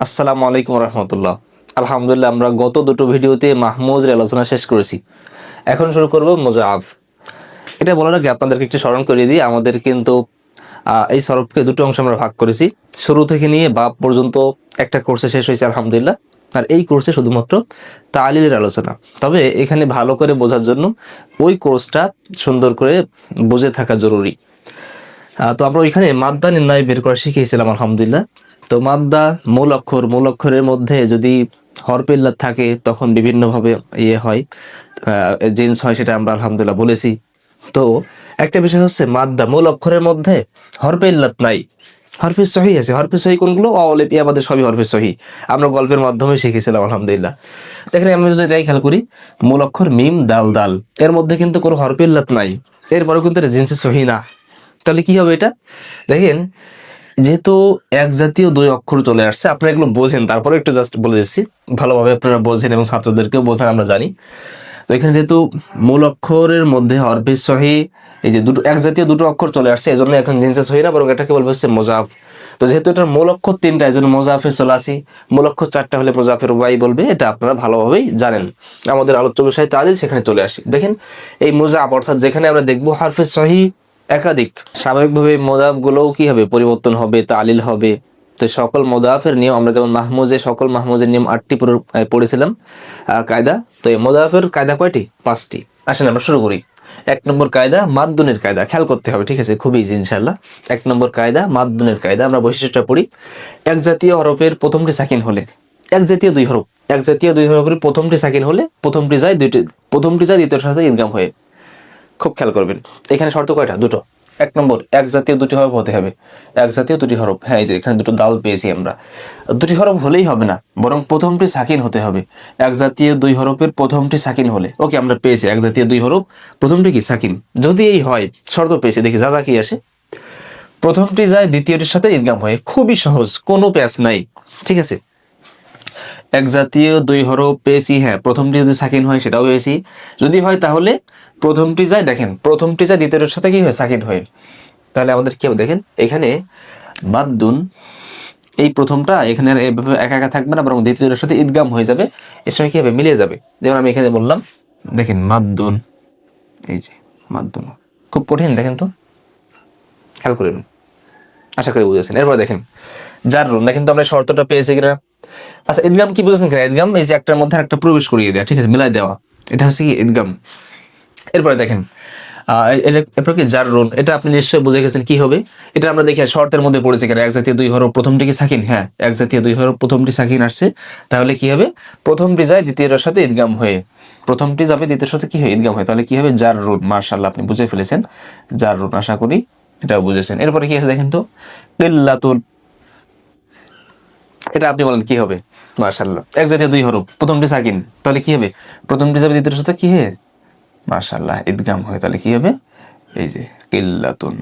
আসসালামু আলাইকুম রহমতুল্লাহ। আলহামদুলিল্লাহ, আমরা গত দুটো ভিডিওতে মাহমুজের আলোচনা শেষ করেছি। এখন শুরু করব মুজাআফ। এটা বলার আগে আপনাদেরকে একটু স্মরণ করিয়ে দিই, আমাদের কিন্তু এই সরফকে দুটো অংশ আমরা ভাগ করেছি। শুরু থেকে নিয়ে বাব পর্যন্ত একটা কোর্সে শেষ হয়েছে আলহামদুলিল্লাহ। আর এই কোর্সে শুধুমাত্র তালিলের আলোচনা। তবে এখানে ভালো করে বোঝার জন্য ওই কোর্সটা সুন্দর করে বুঝে থাকা জরুরি। তো আমরা ওইখানে মাদ্দা নির্ণয় বের করা শিখিয়েছিলাম আলহামদুলিল্লাহ। তো মাদ্দা মূল অক্ষরের মধ্যে যদি হরফ ইল্লাত থাকে তখন বিভিন্নভাবে হয়, জিন্স হয়, সেটা আমরা আলহামদুলিল্লাহ বলেছি। তো একটা বিষয় হচ্ছে মাদ্দা মূল অক্ষরের মধ্যে হরফে ইল্লাত নাই, হরফে সহি আছে। হরফে সহি কোনগুলো? অলিফ ইয়া বাদে সবই হরফে সহি, আমরা গল্পের মাধ্যমে শিখেছিলাম আলহামদুলিল্লাহ। দেখেন আমি যদি এটাই খেয়াল করি, মূল অক্ষর মিম দাল দাল, এর মধ্যে কিন্তু কোনো হরফে ইল্লাত নাই, এরপরেও কিন্তু এটা জিন্সে সহি না। তাহলে কি হবে এটা? দেখেন, যেহেতু এক জাতীয় দুই অক্ষর চলে আসছে, আপনারা এগুলো বোঝেন, তারপরে একটু জাস্ট বলে দিচ্ছি, ভালোভাবে আপনারা বোঝেন এবং ছাত্রদেরকেও বোঝান, আমরা জানি। তো এখানে যেহেতু মূল অক্ষরের মধ্যে হরফে সহি, এই যে দুটো এক জাতীয় দুটো অক্ষর চলে আসছে, এজন্য এখন জিনসে সহি না, বরং এটাকে বলবো হচ্ছে মোজাফ। তো যেহেতু এটার মূল অক্ষর তিনটা, এই জন্য মোজাফে সলাসি, মূল অক্ষর চারটা হলে মোজাফের ওয়াই বলবে, এটা আপনারা ভালোভাবেই জানেন। আমাদের আলোচ্য বিষয় তালিল, সেখানে চলে আসি। দেখেন এই মোজাফ, অর্থাৎ যেখানে আমরা দেখবো হরফে সহি একাধিক, স্বাভাবিকভাবে মোদাফগুলোও কি হবে? পরিবর্তন হবে, তালিল হবে। তো সকল মোদাফের নিয়ম আমরা যেমন সকল মাহমুজের নিয়ম 8টি পড়েছিলাম কায়দা। তো এই মোদাফের কায়দা কয়টি? 5টি। আসেন আমরা শুরু করি। 1 নম্বর কায়দা মাদ্দুনের কায়দা, খেয়াল করতে হবে, ঠিক আছে? খুবই ইজি ইনশাআল্লাহ। 1 নম্বর কায়দা মাদ্দুনের কায়দা, আমরা বৈশিষ্ট্যটা পড়ি। এক জাতীয় হরফের প্রথমটি সাকিন হলে, এক জাতীয় দুই হরফ, এক জাতীয় দুই হরফের প্রথমটি সাকিন হলে প্রথমটি যায় দ্বিতীয়টার সাথে ইদগাম হয়ে। খুব খেয়াল করবেন, এখানে শর্ত কয়টা? দুটো। 1 নম্বর, এক জাতীয় দুটি হরফ হতে হবে, এক জাতীয় দুটি হরফ। হ্যাঁ, এই যে এখানে দুটো দাল পেয়েছি আমরা। দুটি হরফ হলেই হবে না, বরং প্রথমটি সাকিন হতে হবে। এক জাতীয় দুই হরফের প্রথমটি সাকিন হলে, ওকে আমরা পেয়েছি এক জাতীয় দুই হরফ প্রথমটি কি সাকিন। যদি এই হয়, শর্ত পেয়েছি, দেখি যা যা কি আসে। প্রথমটি যায় দ্বিতীয়টির সাথে ইদগাম হয়ে, খুবই সহজ, কোনো প্যাচ নাই, ঠিক আছে? এক জাতীয় দুই হরফ পেয়েছি, হ্যাঁ, প্রথমটি যদি সাকিন হয় সেটাও পেয়েছি। যদি হয় তাহলে প্রথমটি যায়, দেখেন প্রথমটি যায় দ্বিতীয়টার সাথে কি হয়? সাকিন হয়ে। তাহলে আমাদের কি হবে? দেখেন এখানে মাদ্দুন, এই প্রথমটা এখানে আর এভাবে একা একা থাকবে না, বরং দ্বিতীয়টার সাথে ইদগাম হয়ে যাবে। এর সময় কি হবে? মিলিয়ে যাবে। যেমন আমি এখানে বললাম, দেখেন মাদ্দুন, এই যে মাদ্দুন, খুব কঠিন, দেখেন তো, খেয়াল করবেন, আশা করি বুঝেছেন। এরপর দেখেন জাররুন, দেখেন তো আমরা শর্তটা পেয়েছি কিনা। আচ্ছা, ইদগাম কি বুঝেছেন কিনা? ইদগাম এই যে একটার মধ্যে একটা প্রবেশ করিয়ে দেওয়া, ঠিক আছে, মিলাই দেওয়া, এটা হচ্ছে কি ইদগাম। এরপরে দেখেন এরপর কি জাররুন, এটা আপনি নিশ্চয়ই বুঝে গেছেন কি হবে। এটা আমরা দেখি শর্তের মধ্যে পড়েছে কিনা, এক জাতীয় দুই হরফ প্রথমটি কি সাকিন, হ্যাঁ, এক জাতীয় দুই হরফ প্রথমটি সাকিন আসছে, তাহলে কি হবে? প্রথমটি যায় দ্বিতীয়টার সাথে ইদগাম হয়ে, প্রথমটি যাবে দ্বিতীয়টার সাথে কি হয়? ইদগাম হয়। তাহলে কি হবে? জাররুন। মাশাআল্লাহ, আপনি বুঝে ফেলেছেন জাররুন, আশা করি এটাও বুঝেছেন। এরপরে কি আছে দেখেন তো, কিল্লাতুন, এটা আপনি বলেন কি হবে? মাশাআল্লাহ, এক জাতীয় দুই হরফ প্রথমটি সাকিন, তাহলে কি হবে? প্রথমটি যাবে দ্বিতীয়টার সাথে কি হয়? মাশাআল্লাহ, ইদগাম হয়। তাহলে কি হবে? এই যে কিল্লাতুন।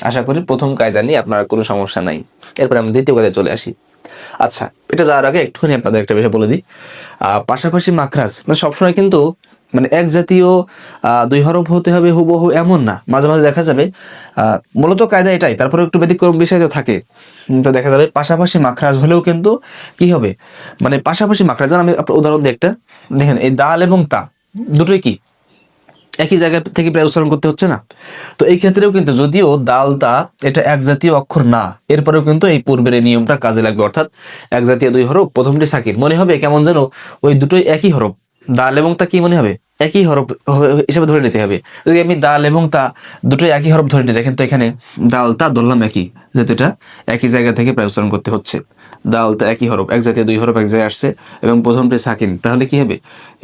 আশা করি প্রথম কায়দা নিয়ে আপনার কোনো সমস্যা নাই। এরপরে আমরা দ্বিতীয় কায়দায় চলে আসি। আচ্ছা, এটা যাওয়ার আগে একটুখানি আপনাদের একটা বিষয় বলে দিই। পাশাপাশি মাখরাজ মানে সবসময় কিন্তু মানে এক জাতীয় দুই হরফ হতে হবে হুবহু এমন না, মাঝে মাঝে দেখা যাবে মূলত কায়দা এটাই, তারপরে একটু ব্যতিক্রম বিষয় তো থাকে। তো দেখা যাবে পাশাপাশি মাখরাজ হলেও কিন্তু কি হবে, মানে পাশাপাশি মাখরাজ, যেমন আমি আপনার উদাহরণ দিই একটা। দেখেন এই দাল এবং তা দুটোই কি একই জায়গা থেকে প্রায় উচ্চারণ করতে হচ্ছে না? তো এই ক্ষেত্রেও কিন্তু যদিও দাল তা এটা এক জাতীয় অক্ষর না, এরপরেও কিন্তু এই পূর্বের এই নিয়মটা কাজে লাগবে। অর্থাৎ এক জাতীয় দুই হরফ প্রথমটি সাকিন, মনে হবে কেমন যেন ওই দুটোই একই হরফ। দাল এবং তা কি মনে হবে? একই হরফ হিসেবে ধরে নিতে হবে। যদি আমি দাল এবং তা দুটোই একই হরফ ধরে নিই, দেখেন তো এখানে দাল তা ধরলাম একই, যেহেতু এটা একই জায়গা থেকে প্রায় উচ্চারণ করতে হচ্ছে। দাল তা একই হরফ, এক জাতীয় দুই হরফ এক জায়গায় আসছে এবং প্রথমটি সাকিন, তাহলে কি হবে?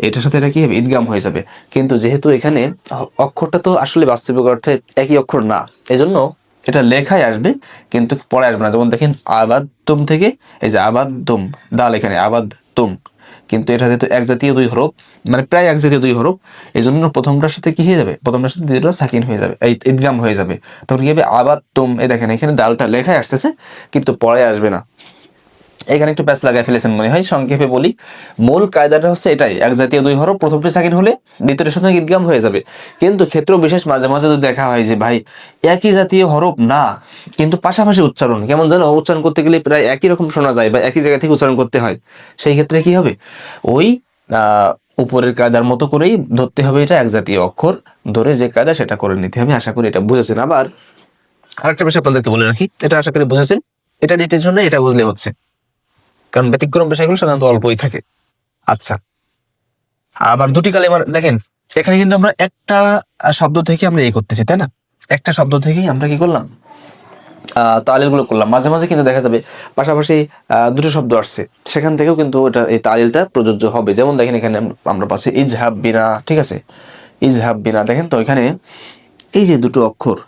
এটার সাথে এটা কি হবে? ইদগাম হয়ে যাবে। কিন্তু যেহেতু এখানে অক্ষরটা তো আসলে বাস্তবিক অর্থে একই অক্ষর না, এজন্য এটা লেখায় আসবে কিন্তু পড়ে আসবে না। যেমন দেখেন আবাদ তুম থেকে, এই যে আবাদ তুম, দাল এখানে আবাদ তুম, কিন্তু এটা যেহেতু এক জাতীয় দুই হরফ, মানে প্রায় এক জাতীয় দুই হরফ, এই জন্য প্রথমটার সাথে কি হয়ে যাবে? প্রথমটার সাথে দ্বিতীয়টা সাকিন হয়ে যাবে, এই ইদগাম হয়ে যাবে। তখন কি হবে? আবাদ তুম, এই দেখেন এখানে দালটা লেখায় আসতেছে কিন্তু পড়ে আসবে না। এখানে একটু প্যাচ লাগাই ফেলেছেন মনে হয়। সংক্ষেপে বলি, মূল কায়দাটা হচ্ছে এটাই, এক জাতীয় দুই হরফ প্রথমটি সাকিন হলে দ্বিতীয়টির সাথে ইদগাম হয়ে যাবে। কিন্তু ক্ষেত্র বিশেষ মাঝে মাঝে যদি দেখা হয় যে ভাই একই জাতীয় হরফ না কিন্তু পাশাপাশি উচ্চারণ, কেমন যেন উচ্চারণ করতে গেলে প্রায় একই রকম শোনা যায় বা একই জায়গা থেকে উচ্চারণ করতে হয়, সেই ক্ষেত্রে কি হবে, ওই উপরের কায়দার মতো করেই ধরতে হবে, এটা এক জাতীয় অক্ষর ধরে যে কায়দা সেটা করে নিতে হবে। আশা করি এটা বুঝেছেন। আবার আরেকটা বিষয় আপনাদেরকে বলে রাখি, এটা আশা করি বুঝেছেন, এটা ডিটেলস জন্য এটা বুঝলে হচ্ছে, কারণ ব্যতিক্রম বিষয়গুলো সাধারণত অল্পই থাকে। আচ্ছা, আবার দুটি কালেমার দেখেন, এখানে কিন্তু আমরা একটা শব্দ থেকে আমরা এই করতেছি, তাই না? একটা শব্দ থেকেই আমরা কি করলাম, তালিল গুলো করলাম। মাঝে মাঝে কিন্তু দেখা যাবে পাশাপাশি দুটো শব্দ আসছে, সেখান থেকেও কিন্তু এটা এই তালিলটা প্রযোজ্য হবে। যেমন দেখেন এখানে আমরা পাচ্ছি ইজহাব বিনা, ঠিক আছে, ইজহাব বিনা। দেখেন তো এখানে এই যে দুটো অক্ষর,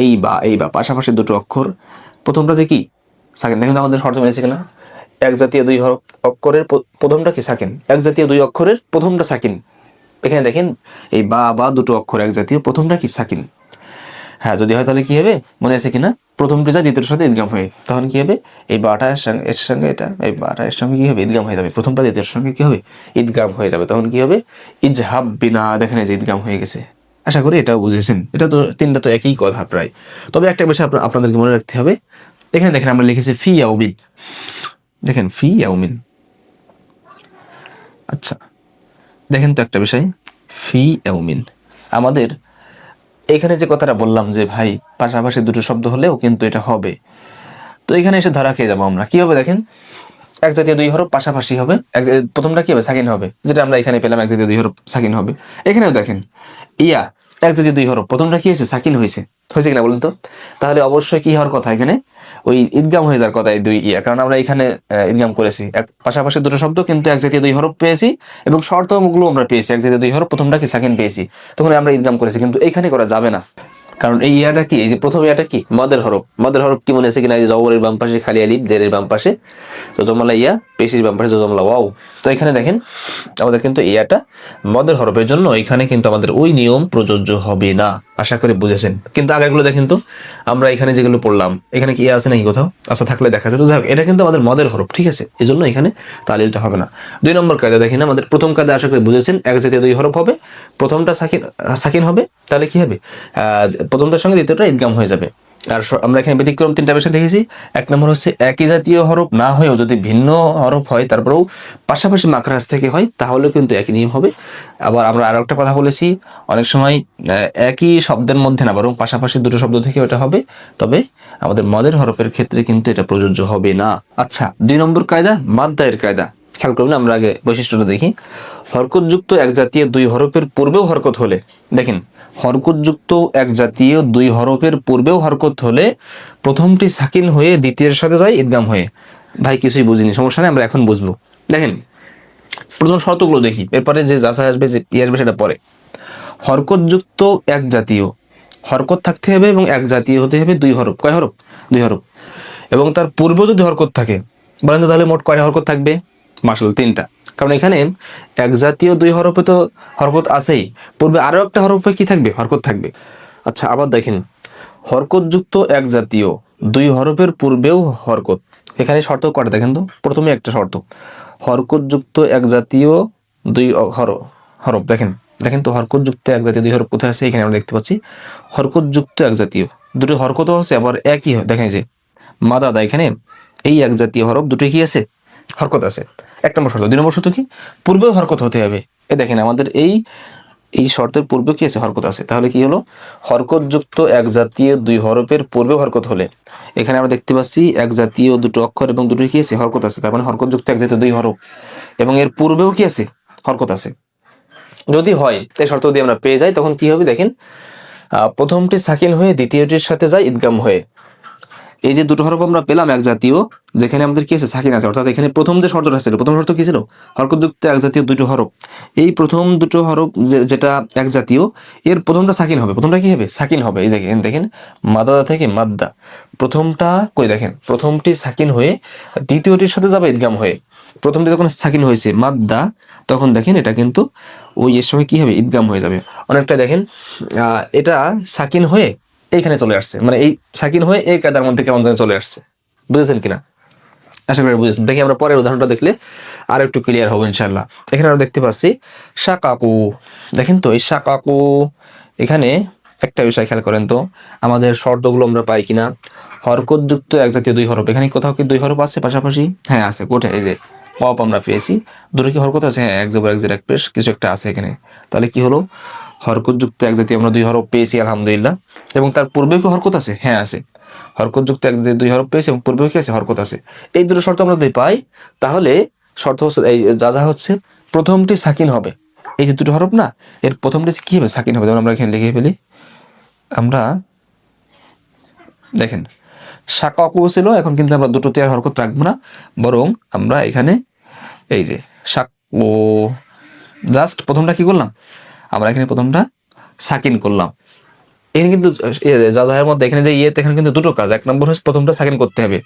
এই বা পাশাপাশি দুটো অক্ষর, প্রথমটাতে কি সাকিন, দেখেন তো আমাদের শর্ত মেনেছে কিনা, এক জাতীয় দুই অক্ষরের প্রথমটা কি সাকিন, এক জাতীয় দুই অক্ষরের প্রথমটা সাকিন। এখানে দেখেন এই বা দুটো অক্ষর এক জাতীয়, প্রথমটা কি সাকিন। হ্যাঁ, যদি হয় তাহলে কি হবে, মনে আছে কিনা, প্রথমটি যা দ্বিতীয়টার সাথে ঈদগাম হয়ে, তখন কি হবে, এই বাটা এর সঙ্গে এটা, এই বাটা এর সঙ্গে কি হবে, ঈদগাম হয়ে যাবে। প্রথমটা দ্বিতীয়ের সঙ্গে কি হবে, ঈদগাম হয়ে যাবে। তখন কি হবে, ইজহাব বিনা, দেখেন এই যে ঈদগাম হয়ে গেছে। আশা করি এটাও বুঝেছেন। এটা তো তিনটা তো একই কথা প্রায়। তবে একটা বিষয় আপনাদেরকে মনে রাখতে হবে, এখানে দেখেন আমরা লিখেছি ফি ইয়াউমিন, দেখেন ফি ইয়াউমিন। আচ্ছা, দেখেন তো একটা বিষয়, ফি ইয়াউমিন আমাদের এখানে যে কথাটা বললাম যে ভাই পাশাপাশি দুটো শব্দ হলেও কিন্তু এটা হবে, তো এখানে এসে ধরা খেয়ে যাবো আমরা। কি হবে দেখেন, এক জাতীয় দুই হরফ পাশাপাশি হবে, প্রথমটা কি হবে, সাকিন হবে, যেটা আমরা এখানে পেলাম, এক জাতীয় দুই হরফ সাকিন হবে। এখানেও দেখেন ইয়া, এক জাতীয় দুই হরফ, প্রথমটা কি হয়েছে, সাকিন হয়েছে, হয়েছে কিনা বলুন তো? তাহলে অবশ্যই কি হওয়ার কথা, এখানে ওই ঈদগাম হয়ে যাওয়ার কথা, এই দুই ইয়া, কারণ আমরা এখানে ঈদগাম করেছি, এক পাশাপাশি দুটো শব্দ কিন্তু এক জাতীয় দুই হরফ পেয়েছি, এবং শর্তগুলো আমরা পেয়েছি, এক জাতীয় দুই হরফ, প্রথমটা কি সাকিন পেয়েছি, তখন আমরা ঈদগাম করেছি। কিন্তু এখানে করা যাবে না, কারণ এই ইয়াটা কি, এই যে প্রথম ইয়াটা কি, মদের হরফ। মদের হরফ কি মনে আছে কিনা, এই যে জবরের বাম পাশে খালি আলিফ, জেরের বাম পাশে জজমলা ইয়া, পেশির বাম পাশে জজমলা ওয়াও। তো এখানে দেখেন আমাদের কিন্তু ইয়াটা মদের হরফের জন্য এখানে কিন্তু আমাদের ওই নিয়ম প্রযোজ্য হবে না। আশা করি বুঝেছেন। কিন্তু আগেরগুলো দেখেন তো, আমরা এখানে যেগুলো পড়লাম, এখানে কি ইয়া আছে নাকি কোথাও, আচ্ছা থাকলে দেখা যেত। যাক, এটা কিন্তু আমাদের মদের হরফ, ঠিক আছে, এই জন্য এখানে তালিলটা হবে না। দুই নম্বর কায়দা দেখেন, আমাদের প্রথম কায়দা আশা করি বুঝেছেন, এক জাতীয় দুই হরফ হবে, প্রথমটা সাকিন হবে, তাহলে কি হবে, প্রথমটার সঙ্গে দ্বিতীয়টা ঈদগাম হয়ে যাবে। আর আমরা এখানে ব্যতিক্রম তিনটা বিষয় দেখেছি। এক নম্বর হচ্ছে একই জাতীয় হরফ না হয়েও যদি ভিন্ন হরফ হয়, তারপরেও পাশাপাশি মাখরাজ থেকে হয়, তাহলেও কিন্তু একই নিয়ম হবে। আবার আমরা আরো একটা কথা বলেছি, অনেক সময় একই শব্দের মধ্যে না, বরং পাশাপাশি দুটো শব্দ থেকে ওটা হবে, তবে আমাদের মদের হরফের ক্ষেত্রে কিন্তু এটা প্রযোজ্য হবে না। আচ্ছা, দুই নম্বর কায়দা, মাদ্দায়ের কায়দা। খেয়াল করবেন, আমরা আগে বৈশিষ্ট্যটা দেখি। হরকতযুক্ত এক জাতীয় দুই হরফের পূর্বেও হরকত হলে, দেখেন হরকতযুক্ত এক জাতীয় দুই হরফের পূর্বেও হরকত হলে প্রথমটি সাকিন হয়ে দ্বিতীয়ের সাথে যায় ঈদগাম হয়ে। ভাই কিছুই বুঝিনি, সমস্যা নেই, আমরা এখন বুঝবো। দেখেন প্রথম শর্তগুলো দেখি, এরপরে যে যাচাই আসবে, যে আসবে সেটা পরে। হরকতযুক্ত এক জাতীয়, হরকত থাকতে হবে এবং এক জাতীয় হতে হবে দুই হরফ। কয় হরফ, দুই হরফ। এবং তার পূর্বেও যদি হরকত থাকে, বলেন তো তাহলে মোট কয়টা হরকত থাকবে, মাশাআল্লাহ তিনটা। কারণ এখানে এক জাতীয় দুই হরফে তো হরকত আছেই, পূর্বে আরো একটা হরফে কি থাকবে, হরকত থাকবে। আচ্ছা, আবার দেখেন হরকতযুক্ত এক জাতীয় দুই হরফের পূর্বেও হরকত, এখানে শর্ত কটা দেখেন তো। প্রথমে একটা শর্ত, হরকতযুক্ত এক জাতীয় দুই হরফ, দেখেন দেখেন তো হরকতযুক্ত এক জাতীয় দুই হরফ কোথায় আছে, এখানে আমরা দেখতে পাচ্ছি হরকতযুক্ত এক জাতীয় দুটো হরকতও আছে, আবার একই দেখেন যে মাদাদা, এখানে এই এক জাতীয় হরফ দুটো কি আছে, হরকত আছে। এক নম্বর শর্ত। দুই নম্বর শর্ত কি, পূর্বেও হরকত হতে হবে। এ দেখেন আমাদের এই শর্তের পূর্বে কি আছে, হরকত আছে। তাহলে কি হলো, হরকতযুক্ত এক জাতীয় দুই হরফের পূর্বে হরকত হলে, এখানে আমরা দেখতে পাচ্ছি এক জাতীয় দুটো অক্ষর এবং দুটো কি আছে, হরকত আছে। তার মানে হরকতযুক্ত এক জাতীয় দুই হরফ এবং এর পূর্বেও কি আছে, হরকত আছে। যদি হয়, এই শর্ত দিয়ে আমরা পেয়ে যাই, তখন কি হবে দেখেন, প্রথমটি সাকিন হয়ে দ্বিতীয়টির সাথে যায় ঈদগাম হয়ে। এই যে দুটো হরফ আমরা পেলাম এক জাতীয়, যেখানে আমাদের কি আছে, সাকিন আছে, অর্থাৎ এখানে প্রথম যে শর্তটা ছিল, প্রথম শর্ত কি ছিল, হরকতযুক্ত এক জাতীয় দুটো হরফ। এই প্রথম দুটো হরফ যেটা এক জাতীয়, এর প্রথমটা সাকিন হবে, প্রথমটা কি হবে, সাকিন হবে। এই জায়গায় দেখেন মাদাদা থেকে মাদ্দা, প্রথমটা কই দেখেন, প্রথমটি সাকিন হয়ে দ্বিতীয়টির সাথে যাবে ঈদগাম হয়ে। প্রথমটি যখন সাকিন হয়েছে মাদ্দা, তখন দেখেন এটা কিন্তু ওই এর সময় কি হবে, ঈদগাম হয়ে যাবে। অনেকটা দেখেন এটা সাকিন হয়ে এইখানে চলে আসছে, মানে এই সাকিন হয়ে এই কায়দার মধ্যে কেমন যেন চলে আসছে, বুঝেছেন কিনা? আশা করি বুঝেছেন। দেখি আমরা পরের উদাহরণটা দেখলে আর একটু ক্লিয়ার হবে ইনশাআল্লাহ। এখানে আমরা দেখতে পাচ্ছি শাকাকু। দেখেন তো এই শাকাকু, এখানে একটা বিষয় খেয়াল করেন তো, আমাদের শর্তগুলো আমরা পাই কিনা। হরকতযুক্ত এক জাতীয় দুই হরফ, এখানে কোথাও কি দুই হরফ আছে পাশাপাশি? হ্যাঁ আছে, কোথায়? এই যে পপ আমরা পেয়েছি, দুটো কি হরকত আছে? হ্যাঁ, এক জবর এক জের এক পেশ কিছু একটা আছে এখানে। তাহলে কি হলো, হরকতযুক্ত এক জাতীয় আমরা দুই হরফ পেয়েছি আলহামদুলিল্লাহ। এবং তার পূর্বেও কি হরকত আছে? হ্যাঁ আছে, হরকতযুক্ত এক জাতীয় দুই হরফ পেয়েছি এবং পূর্বেও কি আছে? হরকত আছে। এই দুটো শর্ত আমরা যদি পাই, তাহলে শর্ত হচ্ছে এই যা হচ্ছে, প্রথমটি সাকিন হবে। এই যে দুটো হরফ না, এর প্রথমটি কি হবে? সাকিন হবে। যেমন আমরা এখানে লিখে ফেলি, আমরা দেখেন শাকাকু ছিল, এখন কিন্তু আমরা দুটোতে আর হরকত রাখবো না, বরং আমরা এখানে এই যে শাকু, জাস্ট প্রথমটা কি করলাম, আমরা এখানে প্রথমটা সাকিন করলাম। এখানে কিন্তু জাজাহের মধ্যে এখানে যে ইয়েতে, এখানে কিন্তু দুটো কাজ। এক নম্বর হচ্ছে প্রথমটা সাকিন করতে হবে,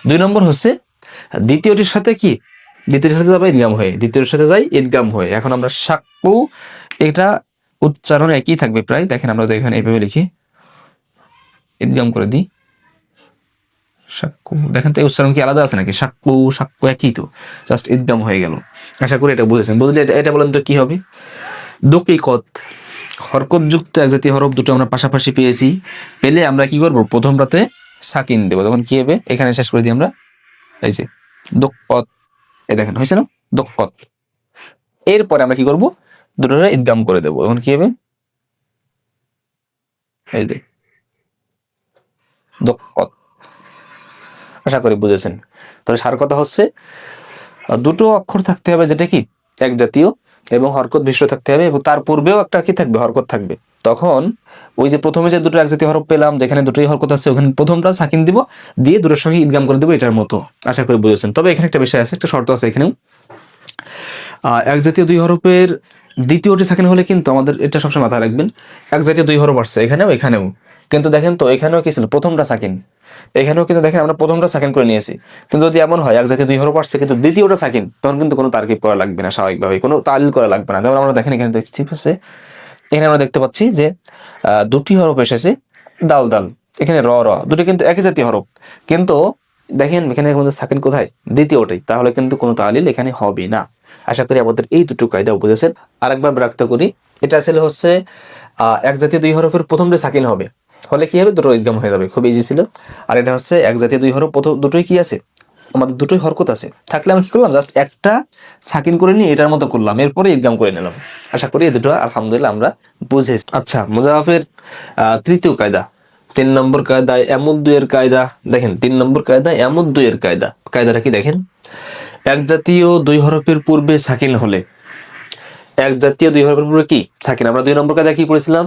দুই নম্বর হচ্ছে দ্বিতীয়টির সাথে কি, দ্বিতীয়টির সাথে যাবে ইদগাম হয়ে, দ্বিতীয়টির সাথে যাই ইদগাম হয়ে। এখন আমরা শাকু, এটা উচ্চারণ একই থাকবে প্রায়। দেখেন আমরা তো এখানে এইভাবে লিখি, ইদগাম করে দিই সাক্কু। দেখেন তো এই উচ্চারণ কি আলাদা আছে নাকি? সাক্কু সাক্কু একই তো, জাস্ট ইদগাম হয়ে গেল। আশা করি এটা বুঝেছেন। বুঝলে এটা বলেন তো কি হবে? দকিকত, হরকতযুক্ত এক জাতীয় হরফ দুটো আমরা পাশাপাশি পেয়েছি, পেলে আমরা কি করব? প্রথমটাতে সাকিন দেবো। তখন কি হবে? এখানে শেষ করে দিই আমরা, এই যে দক্কত, এই দেখেন হয়েছে না, দক্কত। এরপরে আমরা কি করব? দুটোরে ইদগাম করে দেবো। তখন কি হবে? এই যে দক্কত। আশা করি বুঝেছেন। তাহলে সার কথা হচ্ছে, দুটো অক্ষর থাকতে হবে যেটা কি এক জাতীয়, এবং হরকত মিশ্র থাকতে হবে, এবং তার পূর্বেও একটা কি থাকবে? হরকত থাকবে। তখন ওই যে প্রথমে যে দুটো এক জাতীয় হরফ পেলাম, যেখানে দুটোই হরকত আছে, ওখানে প্রথমটা সাকিন দিব, দিয়ে দুটোর সঙ্গে ইদগাম করে দেবো, এটার মতো। আশা করি বুঝেছেন। তবে এখানে একটা বিষয় আছে, একটা শর্ত আছে এখানেও। এক জাতীয় দুই হরফের দ্বিতীয়টি সাকিন হলে কিন্তু আমাদের এটা সবসময় মাথায় রাখবেন, এক জাতীয় দুই হরফ আসছে এখানেও এখানেও, কিন্তু দেখেন তো এখানেও কি ছিল? প্রথমটা সাকিন। এখানেও কিন্তু দেখেন আমরা প্রথমটা সাকিন করে নিয়েছি। কিন্তু যদি এমন হয় এক জাতীয় দুই হরফ আসছে কিন্তু দ্বিতীয়টা সাকিন, তখন কিন্তু কোনো তারকিব করা লাগবে না, স্বাভাবিকভাবে কোনো তালিল করা লাগবে না। যেমন আমরা দেখেন এখানে দেখছি, এখানে আমরা দেখতে পাচ্ছি যে দুটি হরফ এসেছে, দাল দাল, এখানে র র, দুটো কিন্তু একই জাতীয় হরফ, কিন্তু দেখেন এখানে আমাদের সাকিন কোথায়? দ্বিতীয়টাই। তাহলে কিন্তু কোনো তালিল এখানে হবে না। আশা করি আমাদের এই দুটো কায়দা বুঝেছেন। আরেকবার বিরক্ত করি, এটা আসলে হচ্ছে এক জাতীয় দুই হরফের প্রথমটা সাকিন হবে, হলে কি হবে? দুটো ইদগাম হয়ে যাবে, খুব ইজি ছিল। আর এটা হচ্ছে এক জাতীয় দুই হরফ, প্রথম দুটোই কি আছে? আমাদের দুটোই হরকত আছে, থাকলে আমি কি করলাম? জাস্ট একটা সাকিন করে নিয়ে এটার মতো করলাম, এরপরে ইদগাম করে নিলাম। আশা করি এই দুটো আলহামদুলিল্লাহ আমরা বুঝেছি। আচ্ছা, মুজাফের তৃতীয় কায়দা, 3 নম্বর কায়দায় এমুদ্দুয়ের কায়দা। দেখেন 3 নম্বর কায়দা এমুদ্দুয়ের কায়দা। কায়দাটা কি দেখেন, এক জাতীয় দুই হরফের পূর্বে সাকিন হলে, এক জাতীয় দুই হরফের পূর্বে কি সাকিন, আমরা 2 নম্বর কায়দা কি করেছিলাম?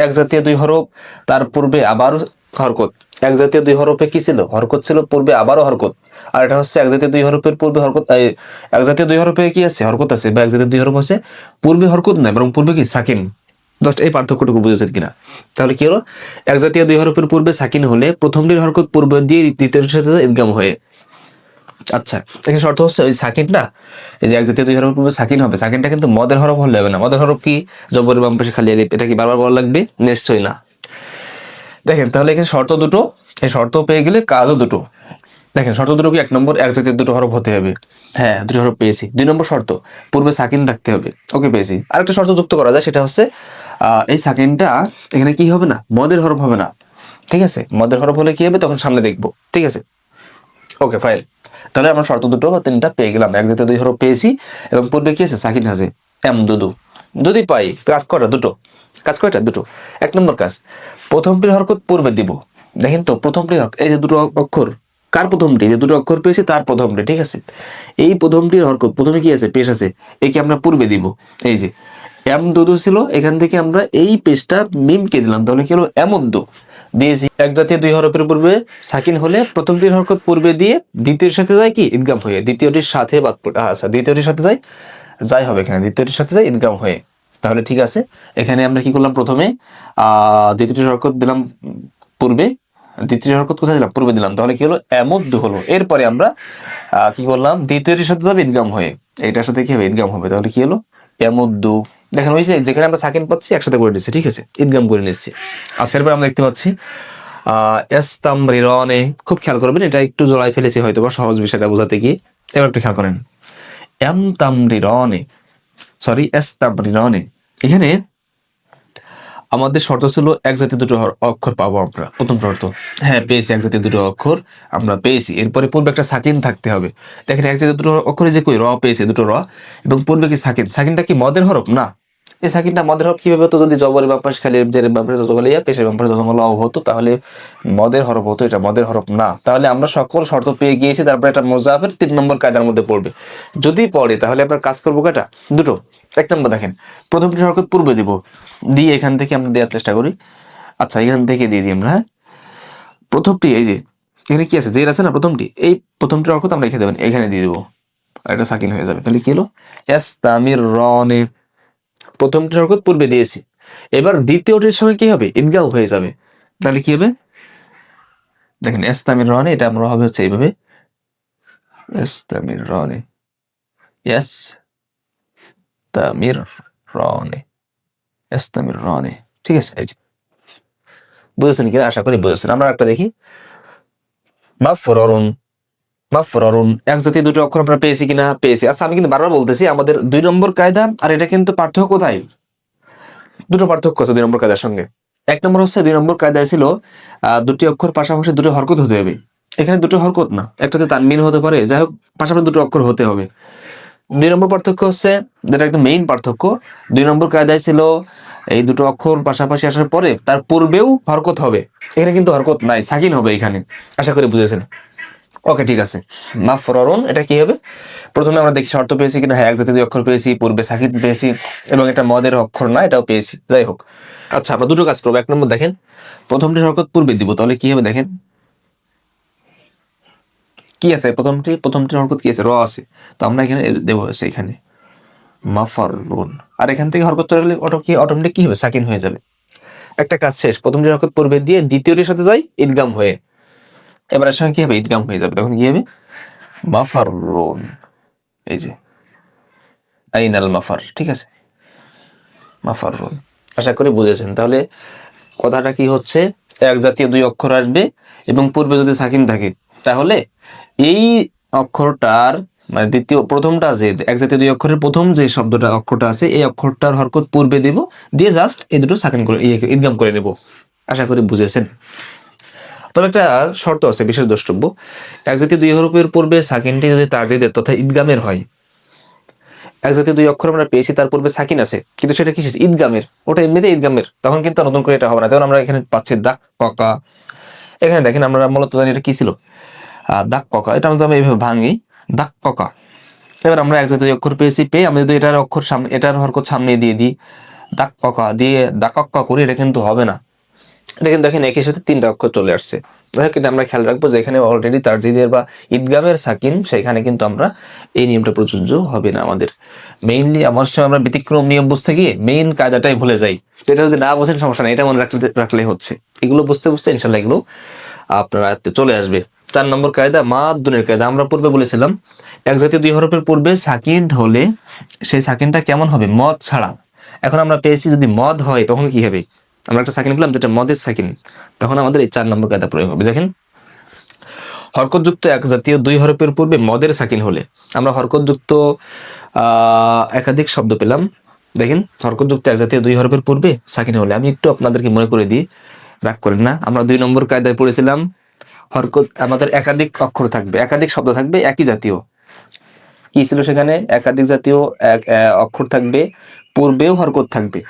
এক জাতীয় দুই হরফ, তার পূর্বে আবারও হরকত। এক জাতীয় দুই হরফে কি ছিল? হরকত ছিল, পূর্বে আবারও হরকত। আর এটা হচ্ছে এক জাতীয় দুই হরফের পূর্বে হরকত, এক জাতীয় দুই হরফে কি আছে? হরকত আছে, বা এক জাতীয় দুই হরফ আছে, পূর্বে হরকত নয় বরং পূর্বে কি সাকিন। জাস্ট এই পার্থক্যটুকু বুঝেছেন কিনা? তাহলে কি হলো, এক জাতীয় দুই হরফের পূর্বে সাকিন হলে প্রথমটির হরকত পূর্বে দিয়ে দ্বিতীয়টির সাথে ইদগাম হয়ে। আচ্ছা, এখানে শর্ত হচ্ছে ওই সাকিনটা, এই যে এক জাতীয় দুই হরফের পূর্বে সাকিন হবে, সাকিনটা কিন্তু মদের হরফ হলে হবে না। মদের হরফ কি? জবরের বাম পাশে খালি আলিফ। এটা কি বারবার বলা লাগবে? নিশ্চয়ই না। দেখেন তাহলে এখানে শর্ত দুটো, এই শর্ত পেয়ে গেলে কাজও দুটো। দেখেন শর্ত দুটো কি? 1 নম্বর এক জাতীয় দুটো হরফ হতে হবে, হ্যাঁ দুটো হরফ পেয়েছি। 2 নম্বর শর্ত পূর্বে সাকিন থাকতে হবে, ওকে পেয়েছি। আরেকটা শর্ত যুক্ত করা যায়, সেটা হচ্ছে এই সাকিনটা এখানে কি হবে না? মদের হরফ হবে না, ঠিক আছে? মদের হরফ হলে কি হবে তখন সামনে দেখবো, ঠিক আছে? ওকে ফাইল। তাহলে আমরা শর্ত দুটো বা 3টা পেয়ে গেলাম, এক জাতীয় দুই হরফ পেয়েছি এবং পূর্বে কি আছে? সাকিন আছে, এম দুদু। যদি পাই কাজ করা দুটো, কাজ কয়টা? দুটো। 1 নম্বর কাজ, প্রথমটির হরকত পূর্বে দিব। দেখেন তো প্রথমটির এই যে দুটো অক্ষর, কার প্রথমটি? যে দুটো অক্ষর পেয়েছি তার প্রথমটি, ঠিক আছে? এই প্রথমটির হরকত প্রথমে কি আছে? পেশ আছে, একে আমরা পূর্বে দিব। এই যে এম দুদু ছিল, এখান থেকে আমরা এই পেশটা মিমকে দিলাম, তাহলে কি হলো? এমদ্দু দিয়েছি। এক জাতীয় দুই হরফের পূর্বে সাকিন হলে প্রথমটির হরকত পূর্বে দিয়ে দ্বিতীয়টির সাথে যায় কি? ইদগাম হয়ে। দ্বিতীয়টির সাথে আচ্ছা দ্বিতীয়টির সাথে যায়, যাই হবে এখানে, দ্বিতীয়টির সাথে যায় ইদগাম হয়ে। তাহলে ঠিক আছে, এখানে আমরা কি করলাম? প্রথমে দ্বিতীয়টির হরকত দিলাম পূর্বে, দ্বিতীয় হরকত কোথায় দিলাম? পূর্বে দিলাম। তাহলে কি হলো? এমদ্দু হলো। এরপরে আমরা কি করলাম? দ্বিতীয়টির সাথে যাবে ইদগাম হয়ে, এটার সাথে কি হবে? ইদগাম হবে। তাহলে কি হলো? এমদ্দু। দেখেন ওই যে যেখানে আমরা সাকিন পাচ্ছি একসাথে করে নিচ্ছি, ঠিক আছে? ইদগাম করে নিচ্ছি। আচ্ছা এরপর আমরা দেখতে পাচ্ছি ইস্তামরিরনে, খুব খেয়াল করবেন, এটা একটু জড়াই ফেলেছি হয়তো বা সহজ বিষয়টা বোঝাতে গিয়ে। এবার একটু খেয়াল করেন, ইয়ামতামরিরনে, সরি ইস্তামরিরনে, এখানে আমাদের শর্ত ছিল এক জাতীয় দুটো অক্ষর পাবো আমরা, প্রথম শর্ত। হ্যাঁ পেয়েছি, এক জাতীয় দুটো অক্ষর আমরা পেয়েছি। এরপরে পূর্বে একটা সাকিন থাকতে হবে। দেখেন এক জাতীয় দুটো অক্ষরে যে কই র পেয়েছি, দুটো র, এবং পূর্বে কি সাকিন, সাকিনটা কি মদের হরফ না? এই সাকিনটা মদের হরফ কিভাবে হতো? যদি জবরের বাম পাশে খালি জের বাম পাশে জবর ইয়া, পেশের বাম পাশে জবর ল হতো, তাহলে মদের হরফ হতো, এটা মদের হরফ না। তাহলে আমরা সকল শর্ত পেয়ে গিয়েছি। তারপরে একটা মোজাফের 3 নম্বর কায়দার মধ্যে পড়বে। যদি পড়ে তাহলে আপনার কাজ করবো কয়টা? দুটো। এক নম্বর দেখেন, প্রথমটি হরকত পূর্বে দিব, দিয়ে এখান থেকে আমরা দেওয়ার চেষ্টা করি। আচ্ছা এখান থেকে দিয়ে দিই আমরা। হ্যাঁ প্রথমটি এই যে এখানে কি আছে, জের আছে না, প্রথমটি, এই প্রথমটি হরকত আমরা রেখে দেবেন, এখানে দিয়ে দেবো, এটা সাকিন হয়ে যাবে। তাহলে কি হলো? ইস্তামির রনে, প্রথমটি হরকত পূর্বে দিয়েছি। এবার দ্বিতীয়টির সঙ্গে কি হবে? ইদগাম হয়ে যাবে। তাহলে কি হবে? দেখেন ইস্তামির রনে, এটা আমরা হবে হচ্ছে এইভাবে, ইস্তামির রনে, ইয়েস তামির রনে, ইস্তামির রনে, ঠিক আছে। এই যে বুঝেছেন কিনা? আশা করি বুঝেছেন। আমরা একটা দেখি, মাফররুন, মাফররুন, এক জাতীয় দুটো অক্ষর আমরা পেয়েছি কিনা? পেয়েছি। আচ্ছা আমি কিন্তু বারবার বলতেছি, আমাদের 2 নম্বর কায়দা আর এটা কিন্তু পার্থক্য কোথায়? দুটো পার্থক্য আছে 2 নম্বর কায়দার সঙ্গে। এক নম্বর হচ্ছে 2 নম্বর কায়দায় ছিল দুটি অক্ষর পাশাপাশি দুটো হরকত হতে হবে। এখানে দুটো হরকত না, একটাতে তানবিন হতে পারে, যাই হোক পাশাপাশি দুটো অক্ষর হতে হবে। 2 নম্বর পার্থক্য হচ্ছে, যেটা একদম মেইন পার্থক্য, 2 নম্বর কায়দায় ছিল এই দুটো অক্ষর পাশাপাশি আসার পরে তার পূর্বেও হরকত হবে। এখানে কিন্তু হরকত নাই, সাকিন হবে এখানে। আশা করি বুঝেছেন। ওকে ঠিক আছে। মাফররুন, এটা কি হবে? প্রথমে আমরা দেখি শর্ত পেয়েছি কিনা। হ্যাঁ এক জাতীয় 2 অক্ষর পেয়েছি, পূর্বে সাকিন পেয়েছি, এবং এটা মদের অক্ষর না, এটাও পেয়েছি। যাই হোক, আচ্ছা আমরা দুটো কাজ করবো। এক নম্বর দেখেন, প্রথমটি হরকত পূর্বে দিব, তাহলে কি হবে? দেখেন কি আছে, প্রথমটি হরকত কি আছে? র আছে, তো আমরা এখানে দেবো হচ্ছে এখানে মাফররুন। আর এখান থেকে হরকত চলে গেলে অটোমেটিক কি হবে? সাকিন হয়ে যাবে। একটা কাজ শেষ। প্রথমটি হরকত পূর্বে দিয়ে দ্বিতীয়টির সাথে যাই ইদগাম হয়ে, এবার এর সঙ্গে কি হবে? ইদগাম হয়ে যাবে। তখন কি হবে? মাফাররুন, এই যে আইনাল মাফার, ঠিক আছে, মাফাররুন। আশা করি বুঝেছেন। তাহলে কথাটা কি হচ্ছে? এক জাতীয় 2 অক্ষর আসবে এবং পূর্বে যদি সাকিন থাকে, তাহলে এই অক্ষরটার মানে প্রথমটা যে এক জাতীয় 2 অক্ষরের প্রথম যে শব্দটা অক্ষরটা আছে, এই অক্ষরটার হরকত পূর্বে দিব, দিয়ে জাস্ট এই দুটো সাকিন করে ইদগাম করে নেব। আশা করি বুঝেছেন। তবে একটা শর্ত আছে, বিশেষ দ্রষ্টব্য। এক জাতীয় 2 হরফের পূর্বে সাকিনটি যদি তারজিদের তথা ইদগামের হয়, এক জাতীয় 2 অক্ষর আমরা পেয়েছি, তার পূর্বে সাকিন আছে, কিন্তু সেটা কিসের? ইদগামের। ওটা এমনিতে ইদগামের, তখন কিন্তু নতুন করে এটা হবে না। যেমন আমরা এখানে পাচ্ছি দাক ককা, এখানে দেখেন আমরা মূলত জানি এটা কি ছিল, দাক ককা, এটা আমরা এইভাবে ভাঙি, দাক ককা। এবার আমরা এক জাতীয় 2 অক্ষর পেয়েছি, পেয়ে আমি যদি এটার অক্ষর সামনে, এটার হরকত সামনে দিয়ে দিই, দাক ককা দিয়ে দাক কক্কা করি, এটা কিন্তু হবে না। এটা কিন্তু দেখেন একই সাথে 3টা অক্ষর চলে আসছে। যাই হোক, এটা আমরা খেয়াল রাখবো যে এখানে অলরেডি তারজিদের বা ইদগামের সাকিন, সেখানে কিন্তু আমরা এই নিয়মটা প্রযোজ্য হবে না আমাদের। মেইনলি আমার সময় আমরা ব্যতিক্রম নিয়ম বুঝতে গিয়ে মেইন কায়দাটাই ভুলে যাই। তো এটা যদি না বোঝেন সমস্যা নেই, এটা মনে রাখলে হচ্ছে। এগুলো বুঝতে বুঝতে ইনশাল্লাহ এগুলো আপনার আয়ত্তে চলে আসবে। 4 নম্বর কায়দা, মাদ্দুনের কায়দা। আমরা পূর্বে বলেছিলাম এক জাতীয় 2 হরফের পূর্বে সাকিন হলে সেই সাকিনটা কেমন হবে? মদ ছাড়া। এখন আমরা পেয়েছি যদি মদ হয় তখন কি হবে? আমরা একটা সাকিন পেলাম যেটা মদের সাকিন, তখন আমাদের এই 4 নম্বর কায়দা প্রয়োগ হবে। দেখেন হরকতযুক্ত এক জাতীয় 2 হরফের পূর্বে মদের সাকিন হলে, আমরা হরকতযুক্ত একাধিক শব্দ পেলাম। দেখেন হরকতযুক্ত এক জাতীয় 2 হরফের পূর্বে সাকিন হলে, আমি একটু আপনাদেরকে মনে করে দিই, রাগ করেন না। আমরা 2 নম্বর কায়দায় পড়েছিলাম হরকত আমাদের একাধিক অক্ষর থাকবে, একাধিক শব্দ থাকবে একই জাতীয়। কি ছিল সেখানে? একাধিক জাতীয় অক্ষর থাকবে, পূর্বেও হরকত থাকবে।